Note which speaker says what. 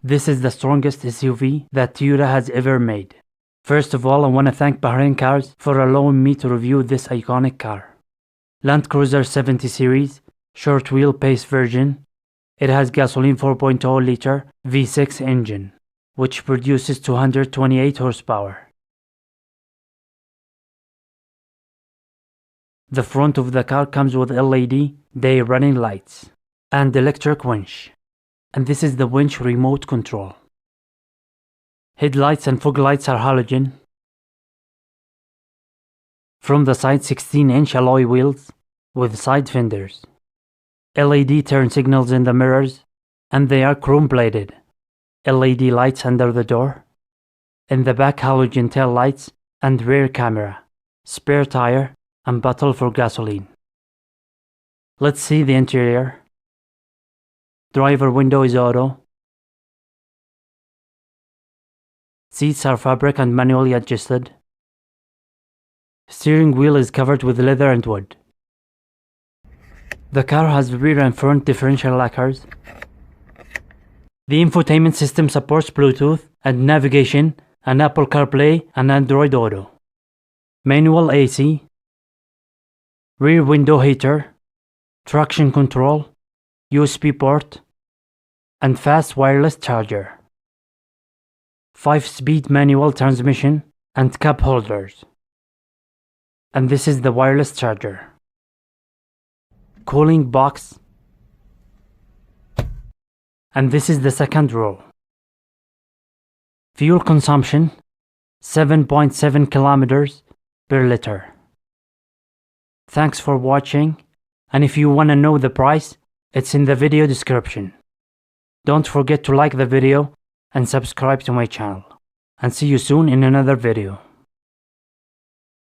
Speaker 1: This is the strongest SUV that Toyota has ever made. First of all, I want to thank Bahrain Cars for allowing me to review this iconic car. Land Cruiser 70 series, short wheelbase version. It has gasoline 4.0 liter V6 engine, which produces 228 horsepower. The front of the car comes with LED day running lights and electric winch, and this is the winch remote control. Headlights and fog lights are halogen. From the side, 16-inch alloy wheels with side fenders. LED turn signals in the mirrors, and they are chrome plated. LED lights under the door. In the back, halogen tail lights and rear camera, spare tire, and bottle for gasoline. Let's see the interior. Driver window is auto. Seats are fabric and manually adjusted. Steering wheel is covered with leather and wood. The car has rear and front differential lacquers. The infotainment system supports Bluetooth and navigation and Apple CarPlay and Android Auto. Manual AC. Rear window heater. Traction control. USB port. And fast wireless charger. 5-speed manual transmission and cup holders. And this is the wireless charger. Cooling box. And this is the second row. Fuel consumption 7.7 kilometers per liter. Thanks for watching, and if you want to know the price, it's in the video description. Don't forget to like the video and subscribe to my channel, and see you soon in another video.